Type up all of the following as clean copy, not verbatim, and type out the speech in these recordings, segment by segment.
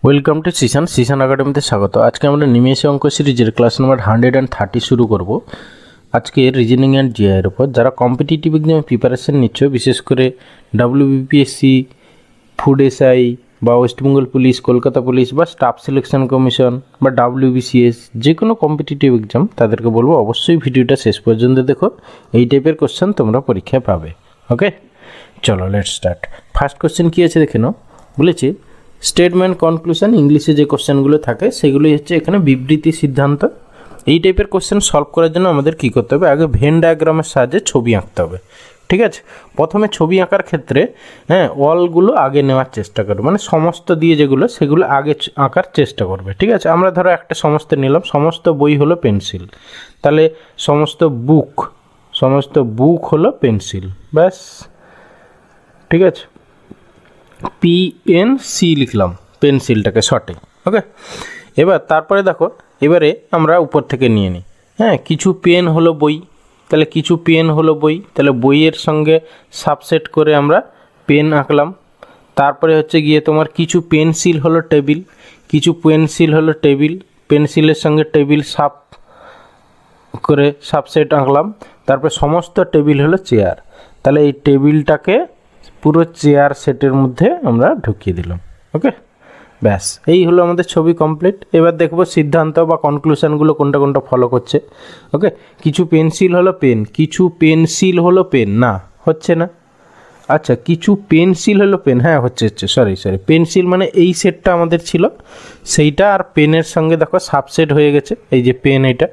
Welcome to Xishan একাডেমিতে স্বাগত। আজকে আমরা নিমেষে অঙ্ক সিরিজের ক্লাস নাম্বার 130 শুরু করব। আজকে রিজনিং অ্যান্ড জিআইয়ের উপর। যারা কম্পিটিটিভ এক্সামে প্রিপারেশন নিচ্ছ, বিশেষ করে WBPSC, ফুড এসআই বা West Bengal police, Kolkata police বা স্টাফ সিলেকশন কমিশন বা WBCS, যে কোনো কম্পিটিটিভ এক্সাম, তাদেরকে বলবো অবশ্যই ভিডিওটা শেষ পর্যন্ত দেখো। এই টাইপের কোশ্চেন তোমরা পরীক্ষায় পাবে। ওকে, চলো লেটস স্টার্ট। ফার্স্ট কোশ্চেন কী আছে দেখে নাও। বলেছে স্টেটমেন্ট, কনক্লুশন, ইংলিশে যে কোশ্চেনগুলো থাকে সেগুলোই হচ্ছে এখানে বিবৃতি, সিদ্ধান্ত। এই টাইপের কোশ্চেন সলভ করার জন্য আমাদের কী করতে হবে? আগে ভেন ডায়াগ্রামের সাহায্যে ছবি আঁকতে হবে। ঠিক আছে, প্রথমে ছবি আঁকার ক্ষেত্রে অলগুলো আগে নেওয়ার চেষ্টা করবে, মানে সমস্ত দিয়ে যেগুলো সেগুলো আগে আঁকার চেষ্টা করবে। ঠিক আছে, আমরা ধরো একটা সমস্ত নিলাম, সমস্ত বই হলো পেন্সিল, তাহলে সমস্ত বুক হলো পেন্সিল, ব্যাস। ঠিক আছে, PNC লিখলাম পেন্সিলটাকে শর্টে। ওকে, এবার তারপরে দেখো, এবারে আমরা উপর থেকে নিয়ে নিই। কিছু পেন হলো বই, তাহলে কিছু পেন হলো বই, তাহলে বইয়ের সঙ্গে সাবসেট করে আমরা পেন আঁকলাম। তারপরে হচ্ছে গিয়ে তোমার কিছু পেন্সিল হলো টেবিল, কিছু পেন্সিল হলো টেবিল, পেন্সিলের সঙ্গে টেবিল সাব করে সাবসেট আঁকলাম। তারপরে সমস্ত টেবিল হলো চেয়ার, তাহলে এই টেবিলটাকে পুরো চেয়ার সেটের মধ্যে আমরা ঢুকিয়ে দিলাম। ওকে, ব্যাস, এই হলো আমাদের ছবি কমপ্লিট। এবার দেখবো সিদ্ধান্ত বা কনক্লুশনগুলো কোনটা কোনটা ফলো করছে। ওকে, কিছু পেন্সিল হলো পেন, কিছু পেন্সিল হলো পেন, না হচ্ছে না। আচ্ছা, কিছু পেন্সিল হলো পেন, হ্যাঁ হচ্ছে, সরি পেন্সিল মানে এই সেটটা আমাদের ছিল সেইটা, আর পেনের সঙ্গে দেখো সাবসেট হয়ে গেছে, এই যে পেন এটা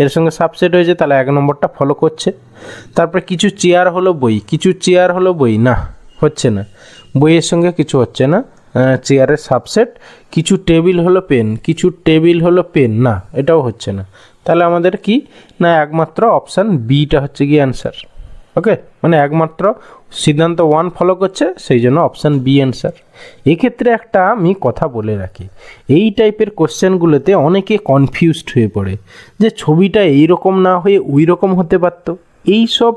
এর সঙ্গে সাবসেট হয়েছে, তাহলে 1 নম্বরটা ফলো করছে। তারপরে কিছু চেয়ার হলো বই, কিছু চেয়ার হলো বই, না হচ্ছে না, বইয়ের সঙ্গে কিছু হচ্ছে না, চেয়ারের সাবসেট। কিছু টেবিল হলো পেন, কিছু টেবিল হলো পেন, না এটাও হচ্ছে না, তাহলে আমাদের কি না একমাত্র অপশান বিটা হচ্ছে কি অ্যান্সার। ওকে, মানে একমাত্র সিদ্ধান্ত 1 ফলো করছে, সেই জন্য অপশান বি অ্যান্সার। এক্ষেত্রে একটা আমি কথা বলে রাখি, এই টাইপের কোশ্চেনগুলোতে অনেকে কনফিউজড হয়ে পড়ে যে ছবিটা এইরকম না হয়ে ওই রকম হতে পারতো। এই সব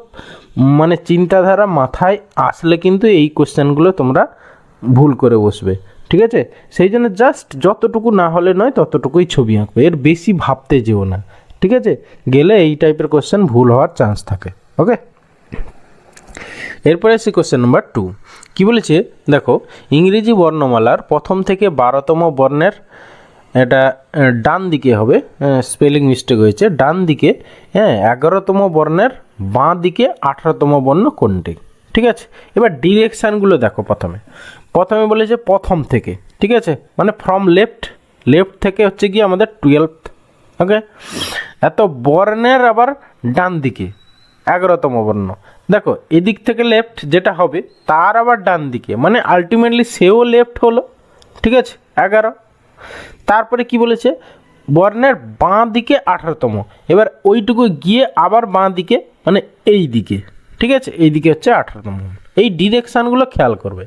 মানে চিন্তাধারা মাথায় আসলে কিন্তু এই কোশ্চেনগুলো তোমরা ভুল করে বসবে। ঠিক আছে, সেই জন্য জাস্ট যতটুকু না হলে নয় ততটুকুই ছবি আঁকবে, এর বেশি ভাবতে যেও না। ঠিক আছে, গেলে এই টাইপের কোশ্চেন ভুল হওয়ার চান্স থাকে। ওকে, এরপরে আসি কোশ্চেন নাম্বার 2। কী বলেছে দেখো, ইংরেজি বর্ণমালার প্রথম থেকে 12তম বর্ণের, এটা ডান দিকে হবে, স্পেলিং মিস্টেক হয়েছে, ডান দিকে 11তম বর্ণের বাঁ দিকে 18তম বর্ণ কোনটি? ঠিক আছে, এবার ডিরেকশানগুলো দেখো। প্রথমে বলেছে প্রথম থেকে, ঠিক আছে, মানে ফ্রম লেফট থেকে হচ্ছে গিয়ে আমাদের 12th। ওকে, এত বর্ণের আবার ডান দিকে 11তম বর্ণ, দেখো এদিক থেকে লেফট যেটা হবে তার আবার ডান দিকে, মানে আলটিমেটলি সেও লেফট হলো। ঠিক আছে, 11। তারপরে কি বলেছে, বর্ণের বাঁ দিকে 18তম, এবার ওইটুকু গিয়ে আবার বাঁ দিকে, মানে এই দিকে। ঠিক আছে, এই দিকে হচ্ছে 18তম। এই ডিরেকশানগুলো খেয়াল করবে।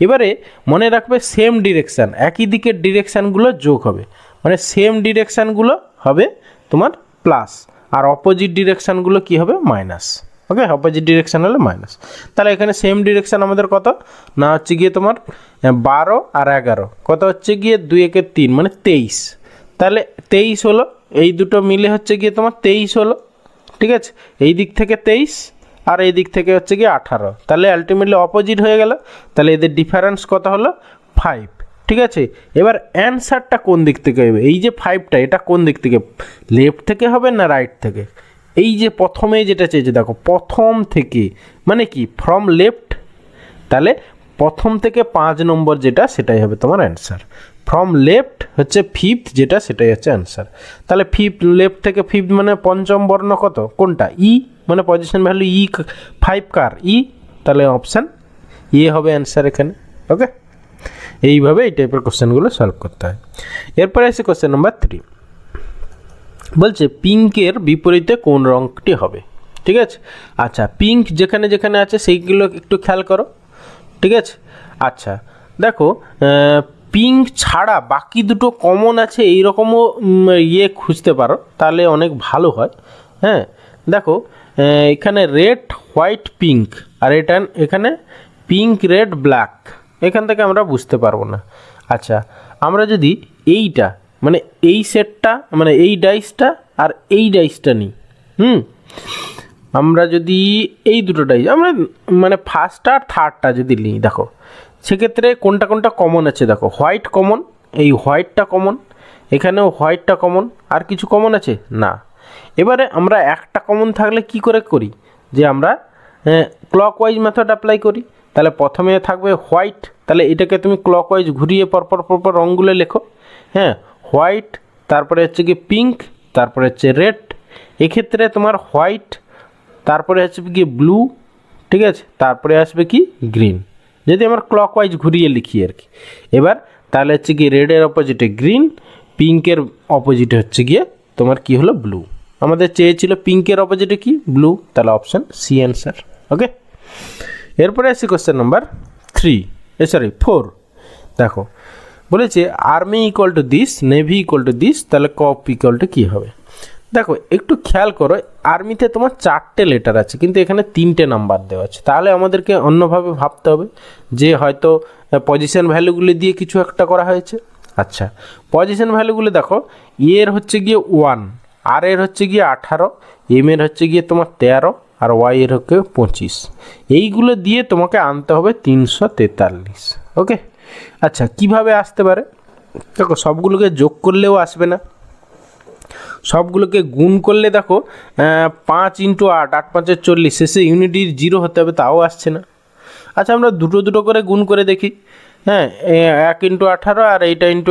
এবারে মনে রাখবে সেম ডিরেকশান, একই দিকের ডিরেকশানগুলো যোগ হবে, মানে সেম ডিরেকশানগুলো হবে তোমার প্লাস, আর অপোজিট ডিরেকশানগুলো কি হবে? মাইনাস। ওকে, অপোজিট ডিরেকশান হলে মাইনাস। তাহলে এখানে সেম ডিরেকশান আমাদের কত না হচ্ছে গিয়ে তোমার 12 আর 11, কত হচ্ছে গিয়ে 2 একে 3 মানে 23, তাহলে 23 হলো, এই দুটো মিলে হচ্ছে গিয়ে তোমার 23 হলো। ঠিক আছে, এই দিক থেকে 23 আর এই দিক থেকে হচ্ছে গিয়ে 18, তাহলে আলটিমেটলি অপোজিট হয়ে গেল, তাহলে এদের ডিফারেন্স কত হলো? 5। ঠিক আছে, এবার অ্যান্সারটা কোন দিক থেকে হবে? এই যে 5টা, এটা কোন দিক থেকে, লেফট থেকে হবে না রাইট থেকে? এই যে প্রথমে যেটা চেয়েছে দেখো, প্রথম থেকে মানে কি ফ্রম লেফট, তাহলে প্রথম থেকে 5 নম্বর যেটা সেটাই হবে তোমার অ্যান্সার। ফ্রম লেফট হচ্ছে 5th যেটা, সেটাই হচ্ছে অ্যান্সার। তাহলে লেফট থেকে 5th মানে পঞ্চম বর্ণ কত, কোনটা? ই, মানে পজিশন ভ্যালু ই 5 কার? ই, তাহলে অপশান এ হবে অ্যান্সার এখানে। ওকে, এইভাবে এই টাইপের কোশ্চেনগুলো সলভ করতে হয়। এরপরে আছে কোশ্চেন নাম্বার 3। বলছে পিঙ্কের বিপরীতে কোন রঙটি হবে? ঠিক আছে, আচ্ছা পিঙ্ক যেখানে যেখানে আছে সেইগুলো একটু খেয়াল করো। ঠিক আছে, আচ্ছা দেখো, পিঙ্ক ছাড়া বাকি দুটো কমন আছে এইরকমও খুঁজতে পারো, তাহলে অনেক ভালো হয়। দেখো, এখানে রেড হোয়াইট পিঙ্ক, আর এখানে পিঙ্ক রেড ব্ল্যাক, এখান থেকে আমরা বুঝতে পারবো না। আচ্ছা, আমরা যদি এইটা মানে এই সেটটা মানে এই ডাইসটা আর এই ডাইসটা নিই, আমরা যদি এই দুটো ডাইস আমরা মানে ফার্স্টটা আর থার্ডটা যদি নিই, দেখো সেক্ষেত্রে কোনটা কোনটা কমন আছে, দেখো হোয়াইট কমন, এই হোয়াইটটা কমন, এখানেও হোয়াইটটা কমন, আর কিছু কমন আছে না। এবারে আমরা একটা কমন থাকলে কি করে করি, যে আমরা ক্লকওয়াইজ মেথড অ্যাপ্লাই করি। তাহলে প্রথমে থাকবে হোয়াইট, তাহলে এটাকে তুমি ক্লকওয়াইজ ঘুরিয়ে পরপর পরপর রঙগুলো লেখো। হ্যাঁ, হোয়াইট, তারপরে হচ্ছে কি পিঙ্ক, তারপরে হচ্ছে রেড, এক্ষেত্রে তোমার হোয়াইট, তারপরে হচ্ছে কি ব্লু, ঠিক আছে, তারপরে আসবে কি গ্রিন, যদি আমরা ক্লকওয়াইজ ঘুরিয়ে লিখি আর কি। এবার তাহলে হচ্ছে কি রেডের অপোজিটে গ্রিন, পিঙ্কের অপোজিটে হচ্ছে গিয়ে তোমার কি হলো ব্লু। আমাদের চেয়েছিল পিঙ্কের অপোজিটে কি ব্লু, তাহলে অপশান সি অ্যান্সার। ওকে, এরপরে আসছি কোশ্চেন নাম্বার 4। দেখো বলেছে army equal to this, navy equal to this, তাহলে কপ ইকুয়াল টু কী হবে। দেখো একটু খেয়াল করো, আর্মিতে তোমার 4টে লেটার আছে কিন্তু এখানে 3টে নাম্বার দেওয়া আছে, তাহলে আমাদেরকে অন্যভাবে ভাবতে হবে যে হয়তো পজিশন ভ্যালুগুলি দিয়ে কিছু একটা করা হয়েছে। আচ্ছা, পজিশন ভ্যালুগুলো দেখো, এর হচ্ছে গিয়ে 1, আর এর হচ্ছে গিয়ে 18, এম এর হচ্ছে গিয়ে তোমার 13, আর ওয়াই এর হচ্ছে 25, এইগুলো দিয়ে তোমাকে আনতে হবে 343। ওকে, আচ্ছা কিভাবে আসতে পারে, দেখো সবগুলোকে যোগ করলেও আসবে না, সবগুলোকে গুণ করলে দেখো 5 × 8, 8 × 5 = 40, শেষে ইউনিটির 0 হতে হবে, তাও আসছে না। আচ্ছা আমরা দুটো দুটো করে গুণ করে দেখি। হ্যাঁ, 1 × 18 আর এইটা ইন্টু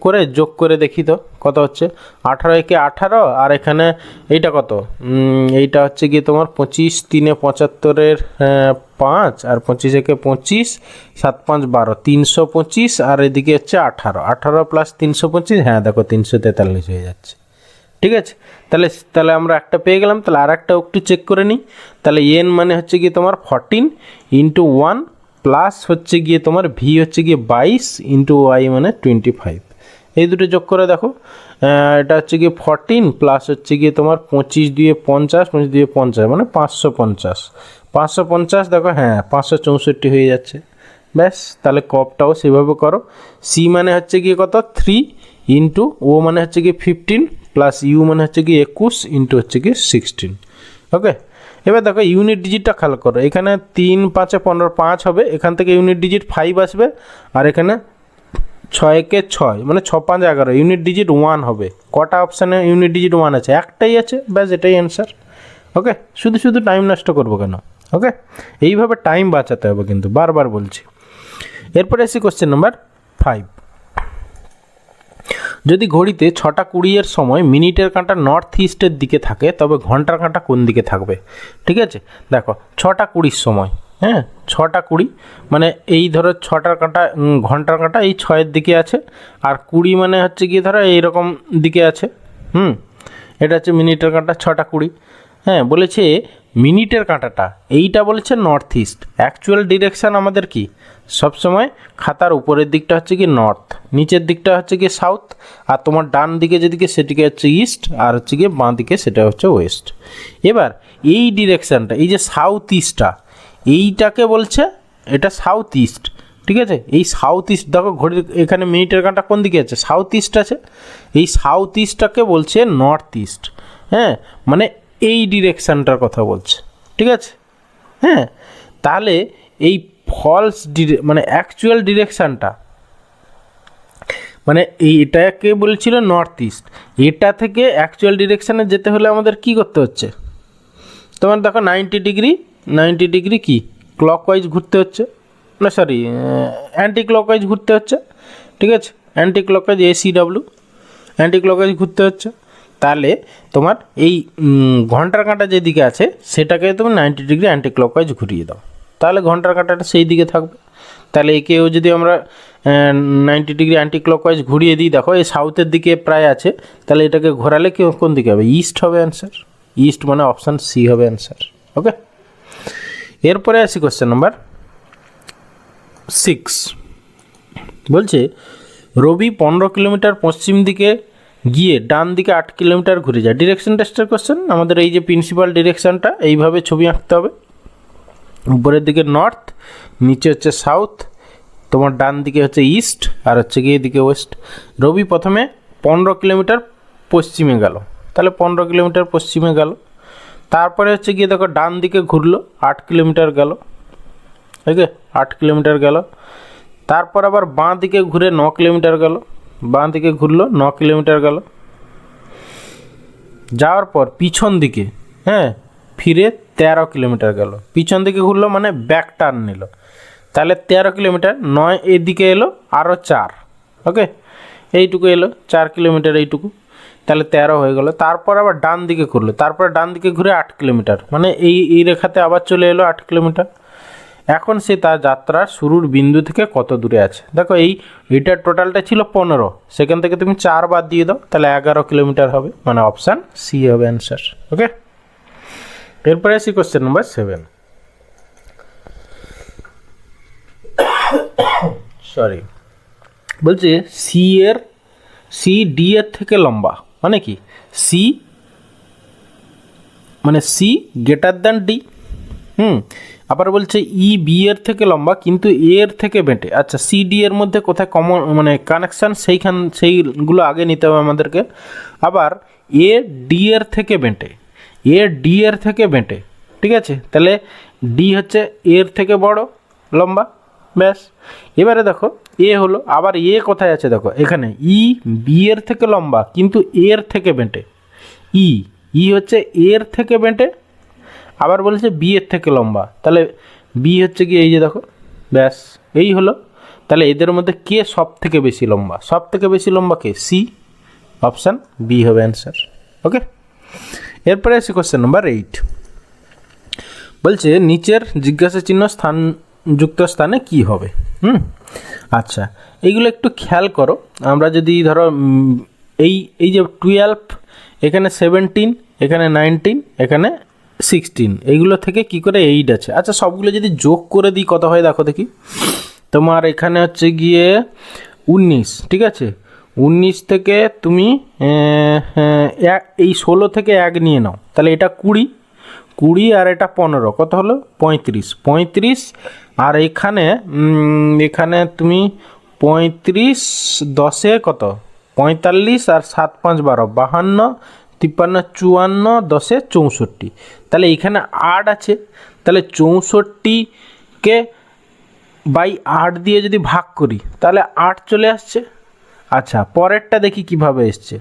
করে যোগ করে দেখি তো কত হচ্ছে। 18 একে 18, আর এখানে এইটা কত, এইটা হচ্ছে গিয়ে তোমার 25, 3 × 75 5, আর 25 একে 25, 7 × 5 = 12, 325, আর এদিকে হচ্ছে 18, 18 + 325, হ্যাঁ দেখো 343 হয়ে যাচ্ছে। ঠিক আছে, তাহলে তাহলে আমরা একটা পেয়ে গেলাম। তাহলে আর একটা একটু চেক করে নিই। তাহলে এন মানে হচ্ছে গিয়ে তোমার 14 × 1 প্লাস হচ্ছে গিয়ে তোমার ভি হচ্ছে গিয়ে 22 × ওয়াই মানে 25, এই দুটো যোগ করে দেখো। এটা হচ্ছে গিয়ে 14 প্লাস হচ্ছে গিয়ে তোমার 25 দিয়ে 50, 25 দিয়ে 50 মানে 550, 550 দেখো, হ্যাঁ 564 হয়ে যাচ্ছে। ব্যাস, তাহলে কপটাও সেভাবে করো। সি মানে হচ্ছে গিয়ে কত 3 × ও মানে হচ্ছে গিয়ে 15 প্লাস ইউ মানে হচ্ছে গিয়ে 21 × হচ্ছে গিয়ে 16। ওকে, এবার দেখো ইউনিট ডিজিটটা খেয়াল করো, এখানে 3 × 5 = 15, 5 হবে, এখান থেকে ইউনিট ডিজিট 5 আসবে, আর এখানে 6 একে 6 মানে 6 × 5 = 11, ইউনিট ডিজিট 1 হবে। কটা অপশানে ইউনিট ডিজিট 1 আছে, একটাই আছে, ব্যাস এটাই অ্যান্সার। ওকে, শুধু শুধু টাইম নষ্ট করবো কেন। ওকে, এইভাবে টাইম বাঁচাতে হবে কিন্তু, বারবার বলছি। এরপরে আসি কোশ্চেন নাম্বার 5। যদি ঘড়িতে 6:20 সময় মিনিটের কাঁটা নর্থ ইস্টের দিকে থাকে, তবে ঘন্টার কাঁটা কোন দিকে থাকবে। ঠিক আছে, দেখো 6:20 সময়, হ্যাঁ 6:20 মানে এই ধরো 6টার কাঁটা, ঘন্টার কাঁটা এই 6-এর দিকে আছে, আর 20 মানে হচ্ছে গিয়ে ধরো এইরকম দিকে আছে। এটা হচ্ছে মিনিটের কাঁটা 6:20। হ্যাঁ, বলেছে মিনিটের কাঁটাটা এইটা বলেছে নর্থ ইস্ট, অ্যাকচুয়াল ডিরেকশান আমাদের কি সবসময় খাতার উপরের দিকটা হচ্ছে কি নর্থ, নিচের দিকটা হচ্ছে কি সাউথ, আর তোমার ডান দিকে যেদিকে সেটিকে হচ্ছে ইস্ট, আর হচ্ছে গিয়ে বাঁ দিকে সেটা হচ্ছে ওয়েস্ট। এবার এই ডিরেকশানটা, এই যে সাউথ ইস্টটা, এইটাকে বলছে এটা সাউথ ইস্ট। ঠিক আছে, এই সাউথ ইস্ট দেখো ঘড়ির এখানে মিনিটের কাঁটা কোন দিকে আছে, সাউথ ইস্ট আছে, এই সাউথ ইস্টটাকে বলছে নর্থ ইস্ট। হ্যাঁ, মানে এই ডিরেকশানটার কথা বলছে। ঠিক আছে, হ্যাঁ, তাহলে এই ফলস মানে অ্যাকচুয়াল ডিরেকশানটা মানে এইটাকে বলছিল নর্থ ইস্ট, এটা থেকে অ্যাকচুয়াল ডিরেকশানে যেতে হলে আমাদের কি করতে হচ্ছে, তোমার দেখো 90 ডিগ্রি কি ক্লকওয়াইজ ঘুরতে হচ্ছে, না সরি অ্যান্টি ক্লকওয়াইজ ঘুরতে হচ্ছে। ঠিক আছে, anti clockwise ACW, anti clockwise ঘুরতে হচ্ছে। তাহলে তোমার এই ঘন্টার কাঁটা যেদিকে আছে সেটাকে তুমি 90 ডিগ্রি অ্যান্টি ক্লকওয়াইজ ঘুরিয়ে দাও, তাহলে ঘন্টার কাঁটাটা সেই দিকে থাকবে। তাহলে একেও যদি আমরা 90 ডিগ্রি অ্যান্টি ক্লকওয়াইজ ঘুরিয়ে দিই, দেখো এই সাউথের দিকে প্রায় আছে, তাহলে এটাকে ঘোরালে কোন দিকে হবে, ইস্ট হবে অ্যান্সার। ইস্ট মানে অপশান সি হবে অ্যান্সার। ওকে, এরপরে আসি কোশ্চেন নাম্বার 6। বলছে রবি 15 কিলোমিটার পশ্চিম দিকে গিয়ে ডান দিকে 8 কিলোমিটার ঘুরে যায়। ডিরেকশন টেস্টের কোশ্চেন, আমাদের এই যে প্রিন্সিপাল ডিরেকশানটা এইভাবে ছবি আঁকতে হবে, উপরের দিকে নর্থ, নিচে হচ্ছে সাউথ, তোমার ডান দিকে হচ্ছে ইস্ট আর হচ্ছে গিয়ে এদিকে ওয়েস্ট। রবি প্রথমে 15 কিলোমিটার পশ্চিমে গেল, তাহলে 15 কিলোমিটার পশ্চিমে গেল। তারপরে হচ্ছে গিয়ে দেখো ডান দিকে ঘুরলো 8 কিলোমিটার গেল, ওকে 8 কিলোমিটার গেল। তারপর আবার বাঁ দিকে ঘুরে 9 কিলোমিটার গেল, বাঁ দিকে ঘুরলো 9 কিলোমিটার গেল। যাওয়ার পর পিছন দিকে হ্যাঁ ফিরে 13 কিলোমিটার গেল, পিছন দিকে ঘুরলো মানে ব্যাক টার্ন নিল, তাহলে 13 কিলোমিটার, 9 এদিকে এলো আরও 4, ওকে এইটুকু এলো 4 কিলোমিটার এইটুকু, তাহলে 13 হয়ে গেল। তারপর আবার ডান দিকে ঘুরলো, তারপর ডান দিকে ঘুরে 8 কিলোমিটার, মানে এই রেখাতে আবার চলে এলো 8 কিলোমিটার। এখন সে তার যাত্রার শুরুর বিন্দু থেকে কত দূরে আছে। দেখো এইটার টোটালটা ছিল 15, সেখান থেকে তুমি 4 বাদ দিয়ে দাও, তাহলে 11 কিলোমিটার হবে, মানে অপশান সি হবে অ্যান্সার। ওকে, এরপরে আসি কোশ্চেন নাম্বার 7। সরি, বলছে সি ডি এর থেকে লম্বা, মানে কি সি মানে সি গ্রেটার দ্যান ডি। আবার বলছে ই বি এর থেকে লম্বা কিন্তু এ এর থেকে বেঁটে। আচ্ছা, সি ডি এর মধ্যে কোথায় কমন মানে কানেকশান সেইগুলো আগে নিতে হবে আমাদেরকে। আবার এ ডি এর থেকে বেঁটে, এ ডি এর থেকে বেঁটে, ঠিক আছে, তাহলে ডি হচ্ছে এর থেকে বড় লম্বা, ব্যাস। এবারে দেখো এ হলো, আবার এ কোথায় আছে দেখো এখানে, ই বি এর থেকে লম্বা কিন্তু এর থেকে বেঁটে, ই হচ্ছে এর থেকে বেঁটে, আবার বলেছে বি এর থেকে লম্বা, তাহলে বি হচ্ছে কি এই যে দেখো, ব্যাস এই হলো। তাহলে এদের মধ্যে কে সব থেকে বেশি লম্বা, সব থেকে বেশি লম্বা কে, সি, অপশান বি হবে অ্যান্সার। ওকে, এরপরে আসি কোশ্চেন নাম্বার 8। বলছে নিচের জিজ্ঞাসা চিহ্ন স্থানযুক্ত স্থানে কি হবে। আচ্ছা, এইগুলো একটু খেয়াল করো। আমরা যদি ধরো এই যে 12, এখানে 17, এখানে 19, এখানে 16, এইগুলো থেকে কি করে 8 আছে। আচ্ছা, সবগুলো যদি যোগ করে দিই কত হয় দেখো দেখি। তোমার এখানে হচ্ছে গিয়ে 19, ঠিক আছে, 19 থেকে তুমি এই 16 থেকে 1 নিয়ে নাও, তাহলে এটা 20 আর এটা 15, কত হলো 35, আর এখানে তুমি 35, 10-এ কত 45 আর 7 5 12, 52, 53, 54, 10-এ 64, তাহলে এখানে 8 আছে, তাহলে 64কে বাই 8 দিয়ে যদি ভাগ করি তাহলে 8 চলে আসছে। আচ্ছা, পরেরটা দেখি কিভাবে এসছে,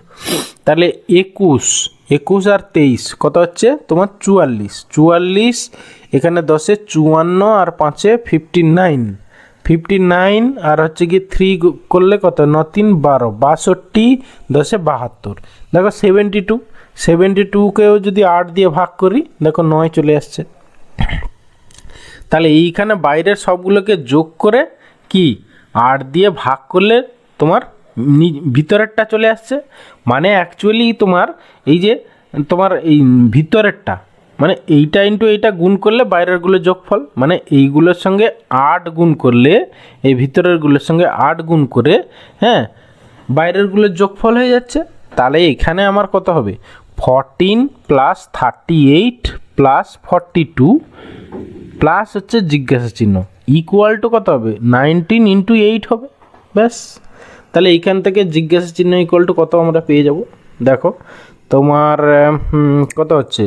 তাহলে 21 আর 23 কত হচ্ছে তোমার 44, এখানে 10-এ 54 আর 5-এ 59, আর হচ্ছে কি 3 করলে কত 9 3 12, 62, 10-এ 72, দেখো 72কেও যদি 8 দিয়ে ভাগ করি দেখো 9 চলে আসছে। তাহলে এইখানে বাইরের সবগুলোকে যোগ করে কি 8 দিয়ে ভাগ করলে তোমার ভিতরেরটা চলে আসছে, মানে অ্যাকচুয়ালি তোমার এই যে তোমার এই ভিতরেরটা মানে এইটা ইন্টু এইটা গুণ করলে বাইরেরগুলো যোগফল, মানে এইগুলোর সঙ্গে 8 গুণ করলে এই ভিতরেরগুলোর সঙ্গে 8 গুণ করে হ্যাঁ বাইরেরগুলোর যোগফল হয়ে যাচ্ছে। তাহলে এখানে আমার কত হবে 14 প্লাস 38 প্লাস 42 প্লাস হচ্ছে জিজ্ঞাসা চিহ্ন ইকুয়াল টু কত হবে 19 ইন্টু 8 হবে, ব্যাস। তাহলে এইখান থেকে জিজ্ঞাসা চিহ্ন ইকুয়াল টু কত আমরা পেয়ে যাব, দেখো তোমার কত হচ্ছে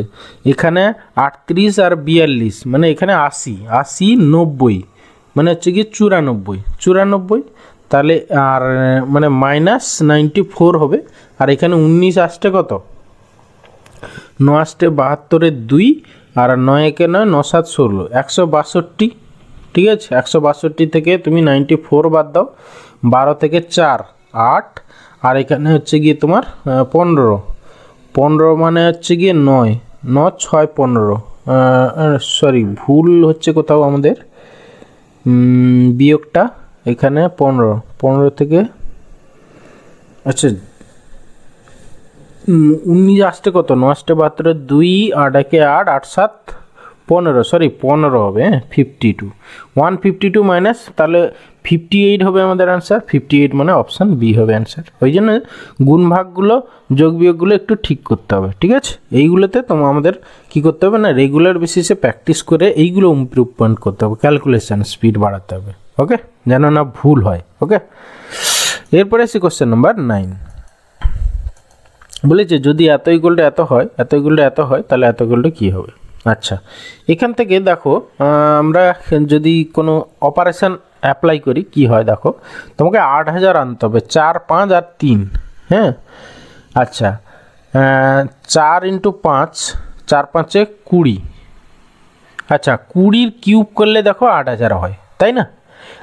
এখানে 38 আর 42, মানে এখানে 80 90, মানে হচ্ছে কি 94, তাহলে আর মানে মাইনাস 94 হবে। আর এখানে 19 আসছে কত 9 আসছে 72-এর 2, আর 9 একে 9, 9 7 16, 162, ঠিক আছে। 162 থেকে তুমি 94 বাদ দাও, 12 থেকে 4 8, আর এখানে হচ্ছে গিয়ে তোমার 15 মানে হচ্ছে গিয়ে 9 9 6 15, সরি ভুল হচ্ছে কোথাও আমাদের, বিয়োগটা এখানে 15 থেকে আচ্ছা 19 আসতে কত 9 আসতে 72, 2 8 একে 8 8 7 15, সরি 15 হবে 52, 152 মাইনাস তাহলে 58 হবে আমাদের অ্যান্সার। 58 মানে অপশান বি হবে অ্যান্সার। ওই জন্য গুণ ভাগগুলো যোগ বিয়োগগুলো একটু ঠিক করতে হবে, ঠিক আছে। এইগুলোতে আমাদের কী করতে হবে না রেগুলার বেসিসে প্র্যাকটিস করে এইগুলো ইমপ্রুভমেন্ট করতে হবে, ক্যালকুলেশান স্পিড বাড়াতে হবে। ওকে, যেন না ভুল হয়। ওকে, এরপরে আসি কোশ্চেন নাম্বার 9। বলেছে যদি এত ইকুয়াল টু এত হয়, এত ইকুয়াল টু এত হয়, তাহলে এত ইকুয়াল টু কী হবে? আচ্ছা, এখান থেকে দেখো আমরা যদি কোনো অপারেশন অ্যাপ্লাই করি কি হয় দেখো, তোমাকে 8000 আনতে হবে, 4, 5 আর 3। হ্যাঁ, আচ্ছা, 4 × 5, 4 5 20। আচ্ছা, 20 কিউব করলে দেখো 8000 হয়, তাই না?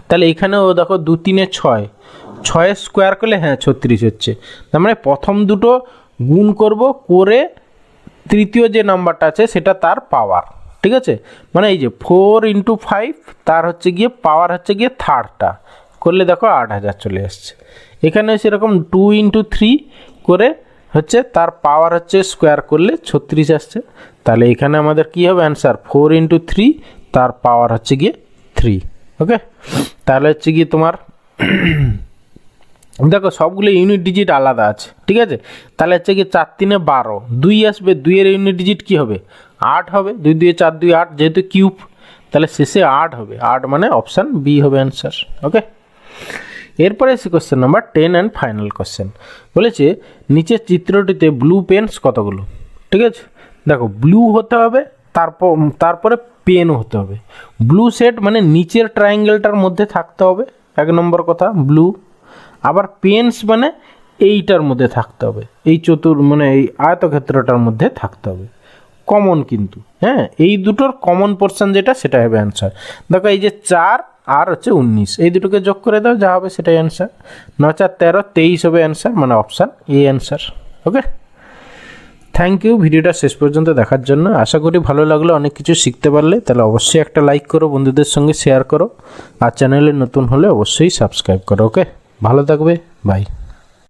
তাহলে এখানেও দেখো 2 3 6, 6 স্কোয়ার করলে হ্যাঁ 36 হচ্ছে। তার মানে প্রথম দুটো গুণ করব, করে তৃতীয় যে নাম্বারটা আছে সেটা তার পাওয়ার, ঠিক আছে? মানে এই যে 4 × 5 তার হচ্ছে গিয়ে পাওয়ার হচ্ছে গিয়ে থার্ডটা করলে দেখো 8000 চলে আসছে। এখানে সেরকম 2 × 3 করে হচ্ছে তার পাওয়ার হচ্ছে স্কোয়ার করলে 36 আসছে। তাহলে এখানে আমাদের কি হবে অ্যান্সার? 4 × 3 তার পাওয়ার হচ্ছে গিয়ে 3। ওকে, তাহলে হচ্ছে গিয়ে তোমার দেখো সবগুলো ইউনিট ডিজিট আলাদা আছে, ঠিক আছে? তাহলে হচ্ছে কি 4 3 12, 2 আসবে, 2 এর ইউনিট ডিজিট কি হবে? 8 হবে, 2 2 4 2 8, যেহেতু কিউব তাহলে শেষে 8 হবে। 8 মানে অপশান বি হবে অ্যান্সার। ওকে, এরপরে এসে question number 10 and final question. বলেছে নিচের চিত্রটিতে ব্লু পেনস কতগুলো? ঠিক আছে, দেখো ব্লু হতে হবে, তারপরে পেনও হতে হবে। ব্লু সেট মানে নিচের ট্রায়াঙ্গেলটার মধ্যে থাকতে হবে, 1 নম্বর কথা ব্লু। আবার পেন্স মানে এইটার মধ্যে থাকতে হবে, এই মানে এই আয়তক্ষেত্রটার মধ্যে থাকতে হবে, কমন কিন্তু। হ্যাঁ, এই দুটোর কমন পোর্শন যেটা সেটা হবে অ্যান্সার। দেখো এই যে 4 আর হচ্ছে 19, এই দুটোকে যোগ করে দাও, যা হবে সেটাই অ্যান্সার। 9 4 13, 23 হবে অ্যান্সার, মানে option A answer. Okay, thank you ভিডিওটা শেষ পর্যন্ত দেখার জন্য। আশা করি ভালো লাগলো, অনেক কিছু শিখতে পারলে। তাহলে অবশ্যই একটা লাইক করো, বন্ধুদের সঙ্গে শেয়ার করো, আর চ্যানেলে নতুন হলে অবশ্যই সাবস্ক্রাইব করো। ওকে, ভালো থাকবে, বাই।